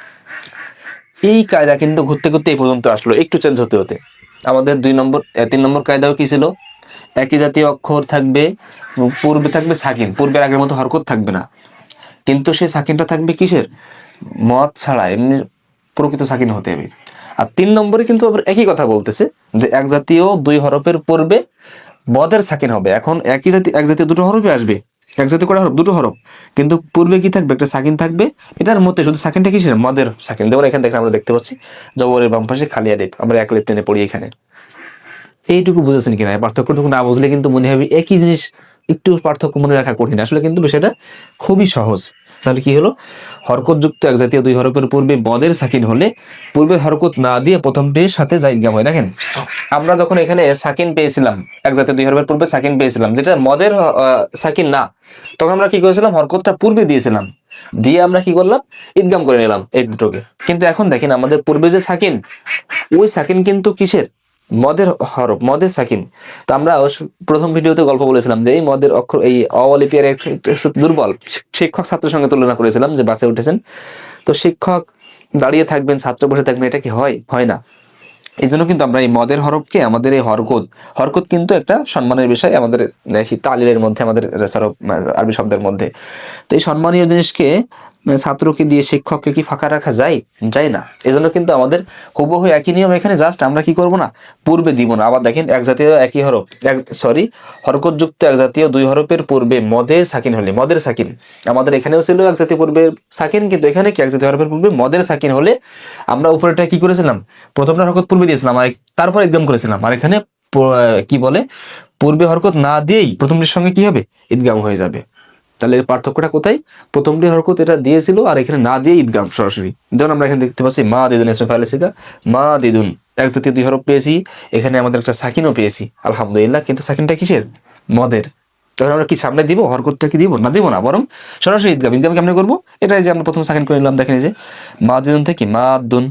এই কায়দা কিন্তু ঘুরতে ঘুরতে এই পর্যন্ত আসলো, একটু চেঞ্জ হতে হতে। আমাদের 3 নম্বর কায়দাও কি ছিল? একই জাতীয় অক্ষর থাকবে, পূর্বে থাকবে সাকিন, পূর্বের আগের মতো হরকত থাকবে না, কিন্তু সেই সাকিনটা থাকবে কিসের? মদ ছাড়া, এমনি প্রকৃত সাকিন হতে হবে। আর 3 নম্বরে কিন্তু আবার একই কথা বলতেছে যে এক জাতীয় 2 হরফের পূর্বে মদের সাকিন হবে। এখন এক জাতীয় 2টো হরফে আসবে, এক জাতীয় কটা হরফ? 2টো হরফ, কিন্তু পূর্বে কি থাকবে? একটা সাকিন থাকবে। এটার মধ্যে শুধু সাকিনটা কিসের? মদের সাকিন। যেমন এখানে দেখেন আমরা দেখতে পাচ্ছি জবরের বাম পাশে খালি আলিফ, আমরা এক আলিফ টেনে পড়ি এখানে। এইটুকু বুঝেছেন কিনা? পার্থক্যটুকু না বুঝলে কিন্তু মনে হবে একই জিনিস একটু পার্থক্য মনে রাখা কঠিন, আসলে কিন্তু বিষয়টা খুবই সহজ। তাহলে কি হলো, হরকতযুক্ত এক জাতীয় দুই হরফের পূর্বে মদের সাকিন হলে পূর্বে হরকত না দিয়ে প্রথমটির সাথে যা ইদগাম হয়। দেখেন আমরা যখন এখানে সাকিন পেয়েছিলাম, এক জাতীয় দুই হরফের পূর্বে সাকিন পেয়েছিলাম, যেটা মদের সাকিন না, তখন আমরা কি করেছিলাম, হরকতটা পূর্বে দিয়েছিলাম, দিয়ে আমরা কি করলাম, ইদগাম করে নিলাম এই দুটোকে। কিন্তু এখন দেখেন আমাদের পূর্বে যে সাকিন, ওই সাকিন কিন্তু কিসের, মদের হরফ, মদের সাকিন। তো আমরা প্রথম ভিডিওতে গল্প বলেছিলাম যে এই মদের অক্ষর, এই অলিপিয়ার দুর্বল, শিক্ষক ছাত্রের সঙ্গে তুলনা করেছিলাম যে বাসে উঠেছেন, তো শিক্ষক দাঁড়িয়ে থাকবেন, ছাত্র বসে থাকবেন, এটা কি হয়? হয় না। এই জন্য কিন্তু আমরা এই মদের হরফকে, আমাদের এই হরকত, হরকত কিন্তু একটা সম্মানের বিষয় আমাদের তালিলের মধ্যে, আমাদের আরবি শব্দের মধ্যে। তো এই সম্মানীয় জিনিসকে ছাত্রকে দিয়ে শিক্ষককে কি ফাঁকা রাখা যায়? যায় না। এই জন্য কিন্তু আমাদের হুবহু একই নিয়ম এখানে, জাস্ট আমরা কি করব না, পূর্বে দিব না। আবার দেখেন এক জাতীয় একই হরফ, হরকতযুক্ত এক জাতীয় দুই হরফের পূর্বে মদের সাকিন হলে, মদের সাকিন আমাদের এখানেও ছিল এক জাতীয় পূর্বে সাকিন, কিন্তু এখানে কি এক জাতীয় হরফের পূর্বে মদের সাকিন হলে আমরা উপরেটা কি করেছিলাম, প্রথমটা হরকত পূর্বে দিয়েছিলাম আর তারপর ইদগাম করেছিলাম। আর এখানে কি বলে, পূর্বে হরকত না দিয়েই প্রথমটির সঙ্গে কি হবে, ইদগাম হয়ে যাবে। তাহলে এর পার্থক্যটা কোথায়, প্রথমটি হরকত এটা দিয়েছিল আর এখানে না দিয়ে ইদগাম সরাসরি। যেমন আমরা এখানে দেখতে পাচ্ছি মা দিদুন, ইসমে ফাইল সিগা মা দিদুন, এক জাতীয় দুই হরফ পেয়েছি, এখানে আমাদের একটা সাকিনও পেয়েছি আলহামদুলিল্লাহ, কিন্তু সাকিনটা কিসের, মদের। তখন আমরা কি সামনে দিব, হরকতটা কি দিব না, দিব না, বরং সরাসরি ইদগাম। ইদগাম কেমনে করবো, এটাই যে আমরা প্রথম সাকিন করে নিলাম, দেখেন এই যে মা দিদুন থেকে মা দুন,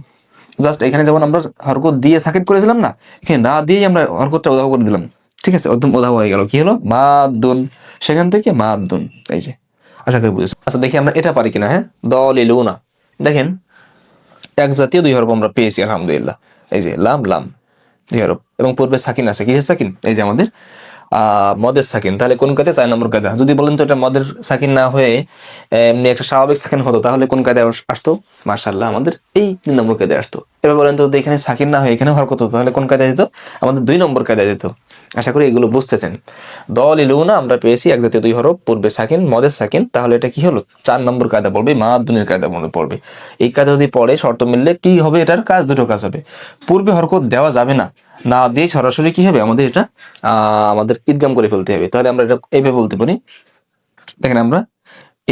জাস্ট এখানে যেমন আমরা হরকত দিয়ে সাকিন করেছিলাম না, এখানে না দিয়েই আমরা হরকতটা উদাহ করে দিলাম, ঠিক আছে, একদম উদাহ হয়ে গেল, কি হলো, মা দুন, সেখান থেকে মা দুন। এই যে, আশা করি বুঝেছি। আচ্ছা দেখি আমরা এটা পারি কিনা। হ্যাঁ, দলিলুনা, দেখেন এক জাতীয় দুই হরফ আমরা পেয়েছি আলহামদুলিল্লাহ। এই যে লাম লাম দুই হরফ, এবং পূর্বে সাকিন আছে, কিসের সাকিন, এই যে আমাদের মদের সাকিন। তাহলে কোন কায়দা, 4 নম্বর কায়দা। যদি বলেন তো এটা মদের সাকিন না হয়ে এমনি একটা স্বাভাবিক সাকিন হতো, তাহলে কোন কায়দায় আসতো, মাশাআল্লাহ আমাদের এই 3 নম্বর কায়দায় আসতো। এবার বলেন তো এখানে সাকিন না হয়ে এখানে হরকত হতো, তাহলে কোন কায়দায় যেত, আমাদের 2 নম্বর কায়দায় যেত। আশা করি এগুলো বুঝতেছেন। দলিলুনা আমরা পেয়েছি এক জাতীয় দুই হরফ পূর্বে সাকিন, মদের সাকিন, তাহলে এটা কি হলো, 4 নম্বর কায়দা পড়বে, মাদ্দুনের কায়দা মনে পড়বে। এই কায়দা যদি পড়ে, শর্ত মিললে কি হবে, এটার কাজ দুটো কাজ হবে। পূর্বে হরকত দেওয়া যাবে না, না দিয়ে সরাসরি কি হবে, আমাদের এটা আমাদের ইদগাম করে ফেলতে হবে। তাহলে আমরা এটা এইভাবে বলতে পারি, দেখেন আমরা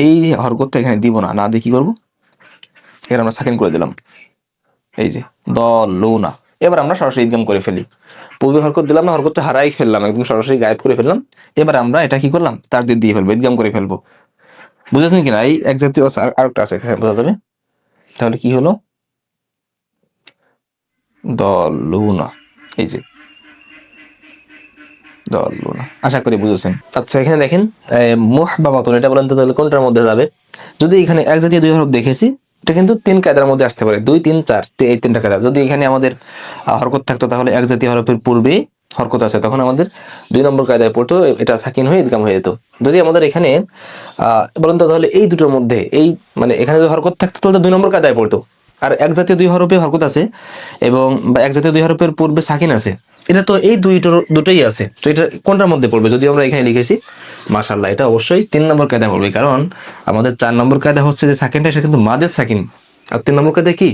এই হরকতটা এখানে দিব না, না দিয়ে কি করবো, এখানে আমরা সাকিন করে দিলাম, এই যে দলুনা। এবার আমরা সরাসরি ইদগাম করে ফেলি, পূর্বে হরকত দিলাম না, হরকতটা হারাই ফেললাম, একদম সরাসরি গায়েব করে ফেললাম। এবার আমরা এটা কি করলাম, তার দিয়ে ফেলবো, ইদগাম করে ফেলবো। বুঝেছেন কিনা, এই এক জাতীয় আরেকটা আছে, এখানে বোঝা যাবে। তাহলে কি হলো, দলুনা, এই যে দলুনা, আশা করি বুঝেছেন। আচ্ছা এখানে দেখেন মুহবাবাতুন, এটা বলেন তো তাহলে কোনটার মধ্যে যাবে। যদি এখানে এক জাতীয় দুই হরফ দেখেছি, এটা কিন্তু 3 কায়দার মধ্যে আসতে পারে, 2 3 4, এই 3টা কায়দা। যদি এখানে আমাদের হরকত থাকতো, তাহলে এক জাতীয় হরফের পূর্বে হরকত আছে, তখন আমাদের 2 নম্বর কায়দায় পড়তো, এটা সাকিন হয়ে ইদগাম হয়ে যেত। যদি আমাদের এখানে বলেন তো তাহলে এই দুটোর মধ্যে, এই মানে এখানে যদি হরকত থাকতো তাহলে 2 নম্বর কায়দায় পড়তো, আর এক জাতীয় দুই হরফে হরকত আছে এবং এক জাতীয় দুই হরফের পূর্বে সাকিন আছে, এটা তো এই দুটোই আছে, তো এটা কোনটার মধ্যে পড়বে, যদি আমরা এখানে লিখেছি, মাশাআল্লাহ এটা অবশ্যই 3 নম্বর কায়দা পড়বে, কারণ আমাদের 4 নম্বর কায়দা হচ্ছে যে সাকিনটা, সেটা কিন্তু মাদের সাকিন, আর 3 নম্বর কায়দা কি,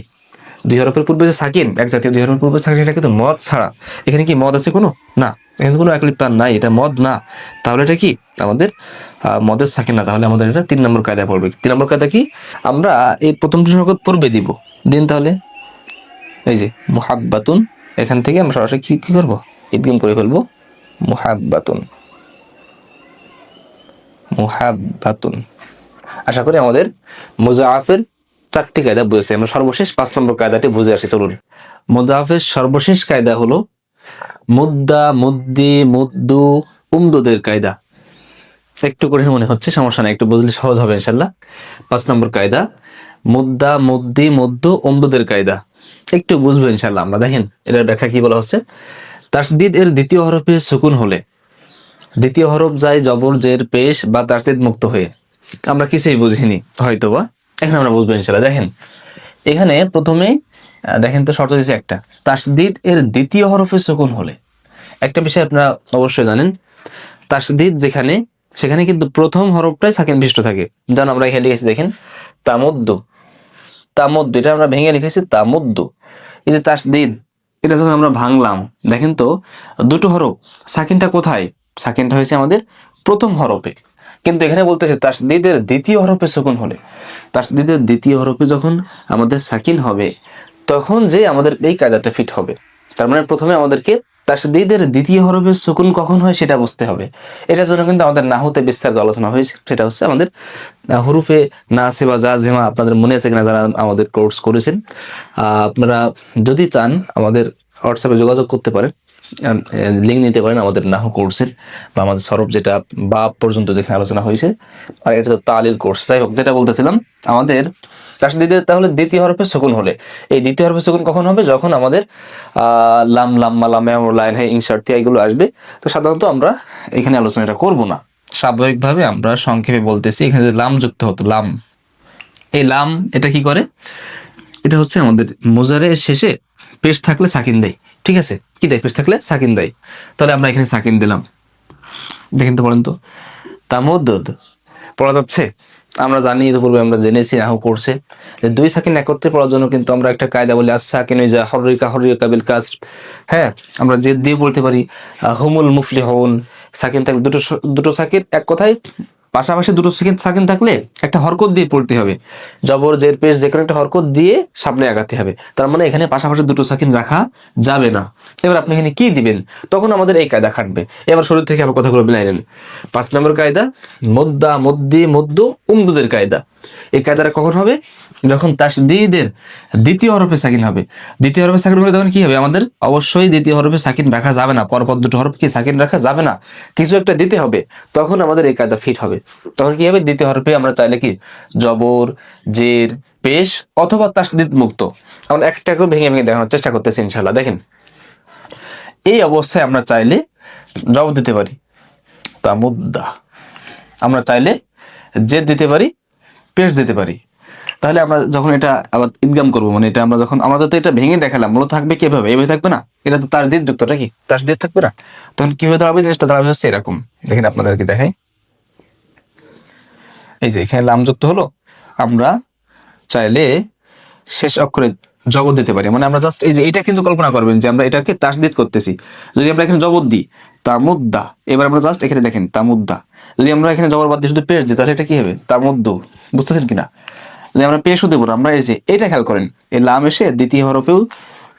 দুই হরফের পূর্বে যে সাকিন, এক জাতীয় দুই হরফের পূর্বে সাকিন, এটা কিন্তু মদ ছাড়া। এখানে কি মদ আছে কোনো, না, এখানে কোনো একলিপ টান নাই, এটা মদ না, তাহলে এটা কি আমাদের মদের সাকিন না, তাহলে আমাদের এটা 3 নম্বর কায়দা পড়বে। 3 নম্বর কায়দা কি, আমরা এই প্রথমটি হরকত পূর্বে দিব, দিন তাহলে এই যে মুহাব্বাতুন, এখান থেকে আমরা সরাসরি কি করব, ইদগাম করে ফেলবো, মুহাব্বাতুন, মুহাব্বাতুন। আশা করি আমাদের মুজাআফের 4টি কায়দা বুঝেছি। আমরা সর্বশেষ 5 নম্বর কায়দাটি বুঝে আসি, চলুন। মুজাআফের সর্বশেষ কায়দা হলো মুদ্দা, মুদ্দি, মুদ্দু, উমদুদের কায়দা। একটু কঠিন মনে হচ্ছে, সমস্যা নাই, একটু বুঝলে সহজ হবে ইনশাআল্লাহ। 5 নম্বর কায়দা মুদ্দা, মুদ্দি, মুদ্দু, উমদুদের কায়দা, একটু বুঝবো ইনশাআল্লাহ আমরা। দেখেন এটার ব্যাখ্যা কি বলা হচ্ছে, তাসদিদ এর দ্বিতীয় হরফে সুকুন হলে দ্বিতীয় হরফ যায় জবর, জের, পেশ বা তাসদিদ মুক্ত হয়ে। আমরা কিছুই বুঝিনি হয়তোবা, এখন আমরা বুঝবো ইনশাআল্লাহ। দেখেন এখানে প্রথমে দেখেন তো শর্ত দিয়েছে একটা, তাসদিদ এর দ্বিতীয় হরফে সুকুন হলে। একটা বিষয় আপনারা অবশ্যই জানেন, তাসদিদ যেখানে, সেখানে কিন্তু প্রথম হরফটাই সাকিন বিশিষ্ট থাকে। যেমন আমরা এখানে লিখেছি, দেখেন তামুদ্দু, তামুদ্দু, এটা আমরা ভেঙে লিখেছি তামুদ্দু। এই যে তাসদিদ, এটা যখন আমরা ভাঙলাম, দেখেন তো দুটো হরফ, সাকিনটা কোথায়, সাকিনটা হয়েছে আমাদের প্রথম হরফে, কিন্তু এখানে বলতেছে তাসদীদের দ্বিতীয় হরফে সুকুন হলে, তাসদীদের দ্বিতীয় হরফে যখন আমাদের সাকিন হবে তখন যে আমাদের এই কায়দাটা ফিট হবে। তার মানে প্রথমে আমাদেরকে তাসদীদের দ্বিতীয় হরফে সুকুন কখন হয় সেটা বুঝতে হবে। এটার জন্য কিন্তু আমাদের নাহুতে বিস্তারিত আলোচনা হয়েছে, সেটা হচ্ছে আমাদের হরুফে নাসিবা জাজিমা। আপনাদের মনে আছে কিনা যারা আমাদের কোর্স করেছেন, আপনারা যদি চান আমাদের হোয়াটসঅ্যাপে যোগাযোগ করতে পারেন, লিঙ্ক নিতে পারেন আমাদের নাহু কোর্সের, বা আমাদের সরব যেটা বাব পর্যন্ত যেখানে আলোচনা হয়েছে, আর এটা তো তালিল কোর্স। যাই হোক, যেটা বলতেছিলাম, আমাদের তাসদীদের তাহলে দ্বিতীয় হরফে সুকুন হলে, এই দ্বিতীয় হরফে সুকুন কখন হবে? যখন আমাদের লাম, লাম্মা, লামে, লাইন, হ্যাঁ, ইনশার্ট এগুলো আসবে। তো সাধারণত আমরা এখানে আলোচনাটা করব না, স্বাভাবিকভাবে আমরা সংক্ষেপে বলতেছি। এখানে যে লাম যুক্ত হতো, লাম, এই লাম এটা কি করে? এটা হচ্ছে আমাদের মোজারের শেষে পেশ থাকলে সাকিন দেয়, ঠিক আছে? কি দেয়? পেশ থাকলে সাকিন দেয়। তাহলে আমরা এখানে সাকিন দিলাম, দেখেন তো, বলেন তো, তামুদ্দুদ পড়া যাচ্ছে? আমরা জানি, পূর্বে আমরা জেনেছি নাহু কোর্সে যে দুই সাকিন একত্রে পড়ার জন্য কিন্তু আমরা একটা কায়দা বলি, আস-সাকিনু ইযা হুররিকা বিল কাসর। হ্যাঁ, আমরা জেদ দিয়ে বলতে পারি হুমুল মুফলিহুন। সাকিন থাকলে দুটো সাকিন, এক কথায় পাশাপাশি দুটো সাকিন থাকলে একটা হরকত দিয়ে পড়তে হবে, জবর জের পেশ যে কোনো একটা হরকত দিয়ে সামনে আগাতে হবে। তার মানে এখানে পাশাপাশি দুটো সাকিন রাখা যাবে না। এবার আপনি এখানে কি দিবেন? তখন আমাদের এই কায়দা খাটবে। এবার শুরু থেকে আমার কথাগুলো মিলাই নেন। 5 নম্বর কায়দা, মুদ্দা, মুদ্দি, মুদ্দু, উমদুদের কায়দা। এই কায়দাটা কখন হবে? যখন তাসদীদের দ্বিতীয় হরফে সাকিন হবে। দ্বিতীয় হরফে সাকিন হলে তখন কি হবে? আমাদের অবশ্যই দ্বিতীয় হরফে সাকিন রাখা যাবে না, পরপর দুটো হরফ কি সাকিন রাখা যাবে না, কিছু একটা দিতে হবে। তখন আমাদের এই কায়দা ফিট হবে। তখন কি হবে? দ্বিতীয় হরফে আমরা চাইলে কি জবর, জের, পেশ অথবা তাসদীদ মুক্ত, আমরা একটা করে ভেঙে ভেঙে দেখানোর চেষ্টা করতেছি ইনশাআল্লাহ। দেখেন, এই অবস্থায় আমরা চাইলে জবর দিতে পারি তামুদ্দা, আমরা চাইলে জেদ দিতে পারি, পেশ দিতে পারি। তাহলে আমরা যখন এটা আবার ইদগাম করবো, মানে এটা আমরা যখন, আমাদের তো এটা ভেঙে দেখালাম, মূলত থাকবে কিভাবে? এভাবে থাকবে না, এটা তো তাসদীদ যুক্তটা কি তাসদীদ থাকবে না? তখন কিভাবে দাঁড়াবে? জিনিসটা দাঁড়াবে হচ্ছে এরকম। দেখেন আপনাদেরকে দেখাই, এই যে এখানে লাম যুক্ত হলো, আমরা চাইলে শেষ অক্ষরে জবর দিতে পারি। মানে আমরা জাস্ট এই যে এটা কিন্তু কল্পনা করবেন যে আমরা এটাকে তাসদীদ করতেছি। যদি আমরা এখানে জবর দিই তামুদ্দা, এবার আমরা জাস্ট এখানে দেখেন তামুদ্দা, যদি আমরা এখানে জবর বাদ দিয়ে শুধু পেশ দিই তাহলে এটা কি হবে? তামুদ্দু। বুঝতেছেন কিনা? যদি আমরা পেশও দেবো, আমরা এই যে এটা খেয়াল করেন, এই লাম এসে দ্বিতীয় হরফেও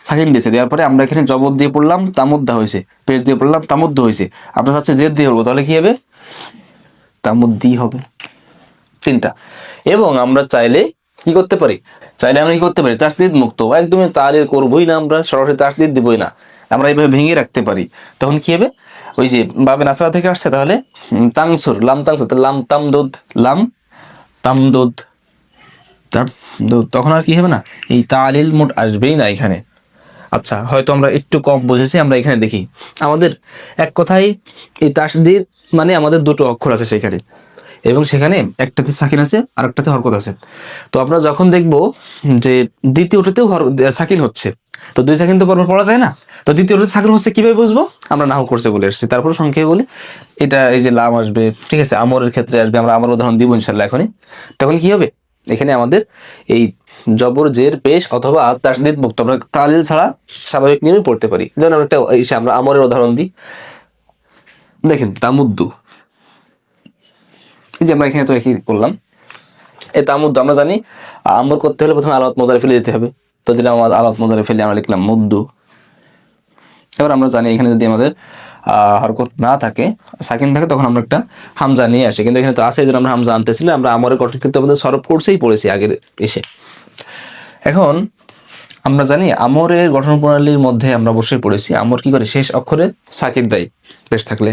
সাকিন দিয়েছে, দেওয়ার পরে আমরা এখানে জবর দিয়ে পড়লাম তামুদ্দা হয়েছে, পেশ দিয়ে পড়লাম তামুদ্দু হয়েছে। আমরা চাচ্ছি জেদ দিয়ে পড়বো, তাহলে কি হবে? তামুদ্দি হবে। 3টা। এবং আমরা চাইলে কি করতে পারি? চাইলে আমরা কি করতে পারি? তাসদীদ মুক্ত, একদমই তালিল করবোই না, আমরা সরাসরি তাসদীদ দিবই না, আমরা এইভাবে ভেঙে রাখতে পারি। তখন কি হবে? ওই যে বাবে নাসরা থেকে আসছে, তাহলে তাংসুর, লাম তাংসুর, লাম তামদুদ, লাম তামদুদ, তখন আর কি হবে না, এই তালিল মোট আসবেই না এখানে। আচ্ছা, হয়তো আমরা একটু কম বুঝেছি। আমরা এখানে দেখি, আমাদের এক কথায় এই তাসদীদ মানে আমাদের দুটো অক্ষর আছে সেখানে, এবং সেখানে একটাতে সাকিন আছে আর একটাতে হরকত আছে। তো আমরা যখন দেখব যে দ্বিতীয়টাতেও সাকিন হচ্ছে, তো দুই সাকিন তো পরপর পড়া যায় না, তো দ্বিতীয়টাতে সাকিন হচ্ছে কিভাবে বুঝবো? আমরা নাহু কোর্সে বলে এসেছি। তারপর সংক্ষেপে বলি, এটা এই যে লাম আসবে, ঠিক আছে, আমরের ক্ষেত্রে আসবে, আমরা আমার উদাহরণ দিব ইনশাল্লাহ এখনই। তখন কি হবে? এখানে আমাদের এই জবর, জের, পেশ অথবা তাসদীদ মুক্ত, আমরা তালিল ছাড়া স্বাভাবিক নিয়মে পড়তে পারি। যেমন আমরা আমরের উদাহরণ দিই, দেখেন তামুদ্দু, এই যে আমরা এখানে তো একই করলাম, এই তামুদ্দু আমরা জানি আমর করতে হলে প্রথমে আলামত মোজারে ফেলে দিতে হবে। তো দিলাম আলামত মোজারে ফেলে আমরা লিখলাম মুদ্দু। এবার আমরা জানি এখানে যদি আমাদের হরকত না থাকে, সাকিন থাকে, তখন আমরা একটা হামজা নিয়ে আসি, কিন্তু এখানে তো আছে, এই জন্য আমরা হামজা আনতেছিলাম। আমরা আমরের গঠন কিন্তু আমাদের সরব কোর্সেই পড়েছি আগের এসে। এখন আমরা জানি আমরের গঠন প্রণালীর মধ্যে আমরা অবশ্যই পড়েছি আমর কি করে? শেষ অক্ষরে সাকিন দেয়, পেশ থাকলে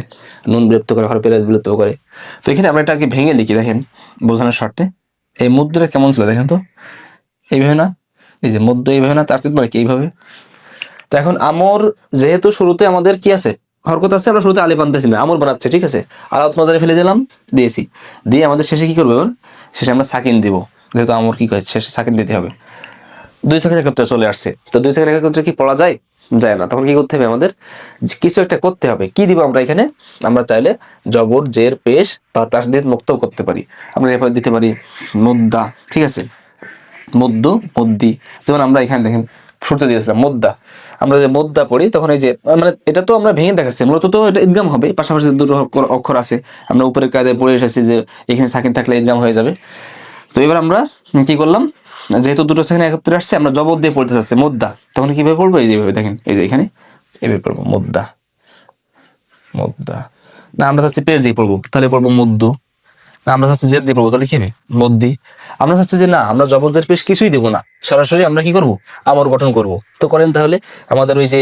নুন বিলুপ্ত করে, হরফে বিলুপ্ত করে। তো এখানে আমরা এটাকে ভেঙে লিখি, দেখেন বোঝানোর স্বার্থে। এই মুদ্রা কেমন ছিল দেখেন তো, এইভাবে না, এই যে মুদ্রা এইভাবে না, তাসদীদ মানে কি এইভাবে। তো এখন আমর যেহেতু শুরুতে আমাদের কি আছে? হরকত আছে, আমরা শুরুতে আলিফ আনতেছি না, আমর বানাচ্ছে, ঠিক আছে, আলাদা মাজারে ফেলে দিলাম, দিয়েছি, দিয়ে আমাদের শেষে কি করবো? শেষে আমরা সাকিন দিব, যেহেতু আমর কি করে শেষে সাকিন দিতে হবে। দুই সাকিন একত্রে চলে আসছে, তো দুই সাকিন একত্রে কি পড়া যায়? যায় না। তখন কি করতে হবে? আমাদের কিছু একটা করতে হবে। কি দিব আমরা এখানে? আমরা চাইলে জবর, জের, পেশ বা তাসদীদ মুক্ত করতে পারি। আমরা এরপর দিতে পারি মুদ্দা, ঠিক আছে, মুদ্দু, মুদ্দি। যেমন আমরা এখানে দেখেন শুরুতে দিয়েছিলাম মুদ্দা। আমরা যে মুদ্দা পড়ি তখন এই যে মানে এটা তো আমরা ভেঙে দেখাচ্ছি, মূলত তো এটা ইদগাম হবে, পাশাপাশি দুটো অক্ষর আছে, আমরা উপরের কায়দায় পড়ে এসেছি যে এখানে সাকিন থাকলে ইদগাম হয়ে যাবে। তো এবার আমরা কি করলাম, যেহেতু দুটো সাকিন একত্রে আসছে, আমরা জবর দিয়ে পড়তে চাচ্ছি মুদ্দা, তখন কিভাবে পড়বো, এই যেভাবে দেখেন, এই যে এখানে এভাবে পড়বো মুদ্দা, মুদ্দা। না আমরা চাচ্ছি পেশ দিয়ে পড়বো, তাহলে পড়বো মুদ্দু। না আমরা চাচ্ছি জেদ দিয়ে পড়বো, তাহলে কি হবে, মদ্দি। আমরা চাচ্ছি যে না আমরা জবরদের পেশ কিছুই দেবো না, সরাসরি আমরা কি করব, আমর গঠন করব। তো করেন তাহলে, আমাদের ওই যে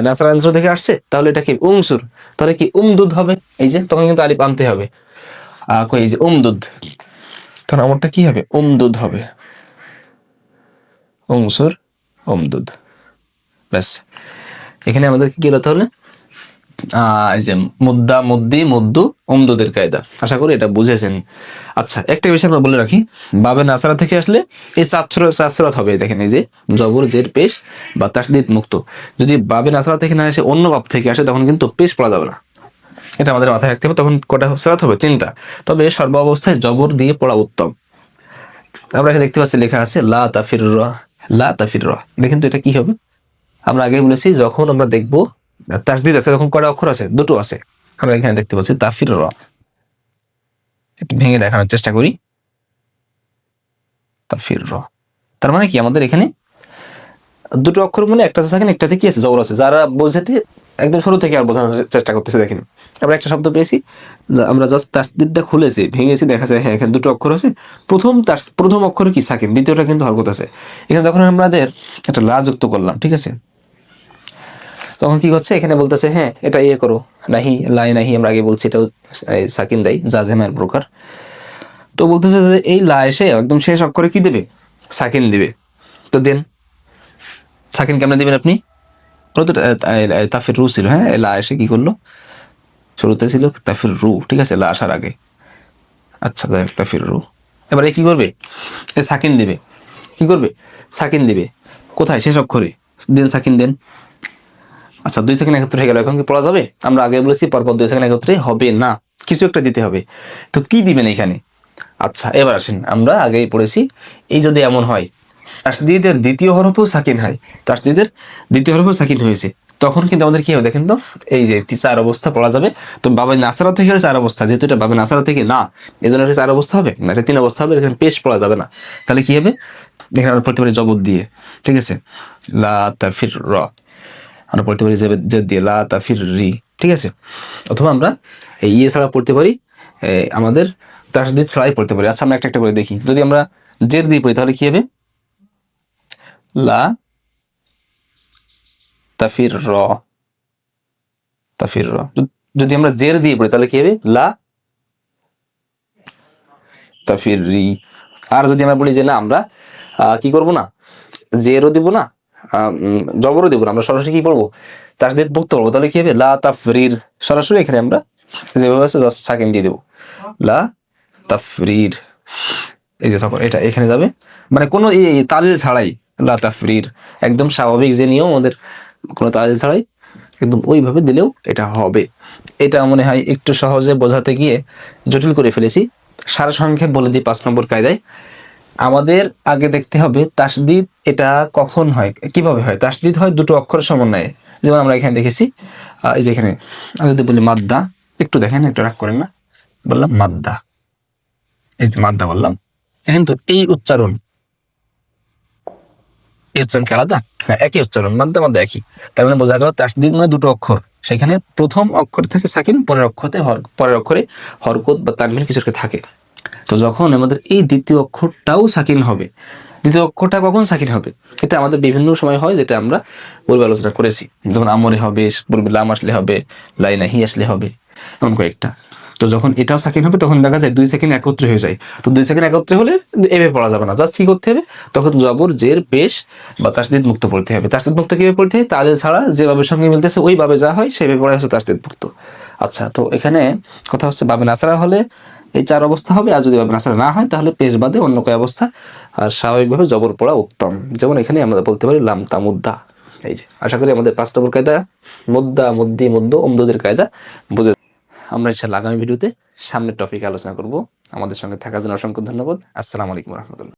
ন্যাচারাল অ্যান্সার থেকে আসছে, তাহলে এটা কি উমসুর, তাহলে কি উমদুদ হবে, এই যে তখন কিন্তু আলিফ আনতে হবে, কই এই যে উমদুদ, তখন আমরটা কি হবে, উমদুদ হবে, উমসুর উমদুদ। ব্যাস, এখানে আমাদের কি গেল তাহলে, এই যে মুদ্দা, মুদ্দি, মুদ্দু, উমদুদের কায়দা। আশা করি এটা বুঝেছেন। আচ্ছা, একটা বিষয় আমরা বলে রাখি, বাবে নাসারা থেকে আসলে এই চার হবে, দেখেন এই যে জবর, জের, পেশ বা তাসদিদ মুক্ত। যদি বাবে নাসারা থেকে না এসে অন্য বাব থেকে আসে, তখন কিন্তু পেশ পড়া যাবে না, এটা আমাদের মাথায় রাখতে হবে। তখন কটা সেরাত হবে, 3টা। তবে সর্ব অবস্থায় জবর দিয়ে পড়া উত্তম। আমরা এখানে দেখতে পাচ্ছি লেখা আছে লা তাফির রা, লা তাফির রা। দেখেন তো এটা কি হবে, আমরা আগে বলেছি যখন আমরা দেখবো তাসদিদ আছে তখন কয়টা অক্ষর আছে, দুটো আছে। আমরা এখানে দেখতে পাচ্ছি তাফির র, একটু ভেঙে দেখানোর চেষ্টা করি, তাফির র। তার মানে কি, আমাদের এখানে দুটো অক্ষর মানে একটা সাকিন, একটাতে কি আছে, জবর আছে। যারা বোঝাতে একদম শুরু থেকে আর বোঝানোর চেষ্টা করতেছে, দেখেন আমরা একটা শব্দ পেয়েছি, আমরা জাস্ট তাসদিদটা খুলেছি, ভেঙেছি, দেখা যায় হ্যাঁ এখানে দুটো অক্ষর আছে। প্রথম অক্ষরে কি সাকিন, দ্বিতীয়টা কিন্তু হরকত আছে। এখানে যখন আমাদের একটা লা যুক্ত করলাম, ঠিক আছে, তখন কি হচ্ছে, এখানে বলতেছে হ্যাঁ এটা ইয়ে করো, নাহি, লাই নাহি, আমরা আগে বলছি এটাও সাকিন দেয়, জাজেমের প্রকার। তো বলতেছে যে এই লা এসে একদম শেষ অক্ষরে কি দেবে, সাকিন দিবে। তো দেন সাকিন কেমনে দিবেন আপনি, তাফির রু ছিল, হ্যাঁ লা এসে কি করলো, শুরুতে ছিল তাফির রু, ঠিক আছে, লা আসার আগে। আচ্ছা যাই হোক, তাফির রু। এবারে কি করবে, এ সাকিন দিবে, কি করবে, সাকিন দিবে কোথায়, শেষ অক্ষরে, দেন সাকিন দেন। আচ্ছা 2 সেকেন্ড একত্রে হয়ে গেল, এখন কি পড়া যাবে, আমরা আগে বলেছি পরপর 2 সেকেন্ড একত্রে হবে না, কিছু একটা দিতে হবে। তো কি দিবেন এখানে, আচ্ছা এবার আসেন, আমরা আগেই পড়েছি, এই যদি এমন হয় তাসদিদের দ্বিতীয় হরফও সাকিন হয়, তাসদিদের দ্বিতীয় হরফও সাকিন হয়েছে, তখন কিন্তু আমাদের কি হবে দেখেন তো, এই যে 4 অবস্থা পড়া যাবে। তো বাবে নাসারা থেকে 4 অবস্থা, যেহেতু এটা বাবে নাসারা থেকে না, এই জন্য এটা 4 অবস্থা হবে না, এটা 3 অবস্থা হবে, এখানে পেশ পড়া যাবে না। তাহলে কি হবে, এখানে আমরা পড়তে পারি জবর দিয়ে, ঠিক আছে, লা তাফির র, আমরা পড়তে পারি যে দিয়ে লা তাফির রি, ঠিক আছে। অথবা আমরা এই ইয়ে ছাড়া পড়তে পারি, আমাদের তাসদিদ ছাড়াই পড়তে পারি। আচ্ছা আমরা একটা একটা করে দেখি, যদি আমরা জের দিয়ে পড়ি তাহলে কি হবে, লা তাফির র, তাফির র। যদি আমরা জের দিয়ে পড়ি তাহলে কি হবে, লা তাফির রি। আর যদি আমরা বলি যে না আমরা কি করব না, জেরও দিব না, জবরও দিব না, আমরা সরাসরি কি পড়বো, তাসদিদ মুক্ত পড়বো, তাহলে কি হবে, লা তাফরির। সরাসরি এখানে আমরা যেভাবে আছে জাস্ট সাকিন দিয়ে দেবো, লা তাফরির। এই যে সকল এটা এখানে যাবে, মানে কোনো তালিল ছাড়াই, লা তাফরির, একদম স্বাভাবিক যে নিয়ম আমাদের, কোনো তালিল ছাড়াই একদম ওইভাবে দিলেও এটা হবে। এটা মনে হয় একটু সহজে বোঝাতে গিয়ে জটিল করে ফেলেছি। সারসংক্ষেপ বলে দিই 5 নম্বর কায়দায়, আমাদের আগে দেখতে হবে তাসদিদ এটা কখন হয়, কিভাবে হয়। তাসদিদ হয় দুটো অক্ষরের সমন্বয়ে, যেমন আমরা এখানে দেখেছি, এই যে এখানে আমি যদি বলি মাদ্দা, একটু দেখেন, একটু রাগ করেন না, বললাম মাদ্দা, এই যে মাদ্দা বললাম, দেখেন তো এই উচ্চারণ, এই উচ্চারণ কি আলাদা, হ্যাঁ একই উচ্চারণ, মাদ্দা মাদ্দা একই। তার মানে বোঝা গেল তাসদিদ মানে দুটো অক্ষর, সেখানে প্রথম অক্ষর থেকে সাকিন, পরের অক্ষরে হরকত বা তানবিন কিছু একটা থাকে। তো যখন আমাদের এই দ্বিতীয় অক্ষরটাও সাকিন হবে, দ্বিতীয় অক্ষরটা কখন সাকিন হবে, এটা আমাদের বিভিন্ন সময় হয়, যেটা আমরা পূর্বে আলোচনা করেছি। যেমন আমরে হবে, পূর্বে লাম আসলে হবে, লাই নাহি আসলে হবে, এমন কয়েকটা। তো যখন এটাও সাকিন হবে তখন দেখা যায় 2 সেকেন্ড একত্রে হয়ে যায়। তো 2 সেকেন্ড একত্রে হলে এভাবে পড়া যাবে না, জাস্ট কি করতে হবে, তখন জবর, জের, পেশ বা তাসদিদ মুক্ত পড়তে হবে। তাসদিদ মুক্ত কিভাবে পড়তে হয়, তাদের ছাড়া যেভাবে সঙ্গে মিলতেছে ওইভাবে যা হয় সেভাবে পড়া হচ্ছে তাসদিদ মুক্ত। আচ্ছা, তো এখানে কথা হচ্ছে বাবে নাসারা হলে এই 4 অবস্থা হবে, আর যদি বাবে নাসারা না হয় তাহলে পেশ বাদে অন্য কয় অবস্থা, আর স্বাভাবিকভাবে জবর পড়া উত্তম। যেমন এখানে আমরা বলতে পারি লাম তা মুদ্দা। এই যে আশা করি আমাদের 5 নম্বর কায়দা, মুদ্দা, মুদ্দি, মুদ্দু, উমদুদের কায়দা বুঝে। আমরা ইনশাআল্লাহ আগামী ভিডিওতে সামনের টপিক আলোচনা করব। আমাদের সঙ্গে থাকার জন্য অসংখ্য ধন্যবাদ। আসসালামু আলাইকুম রহমতুল্লাহ।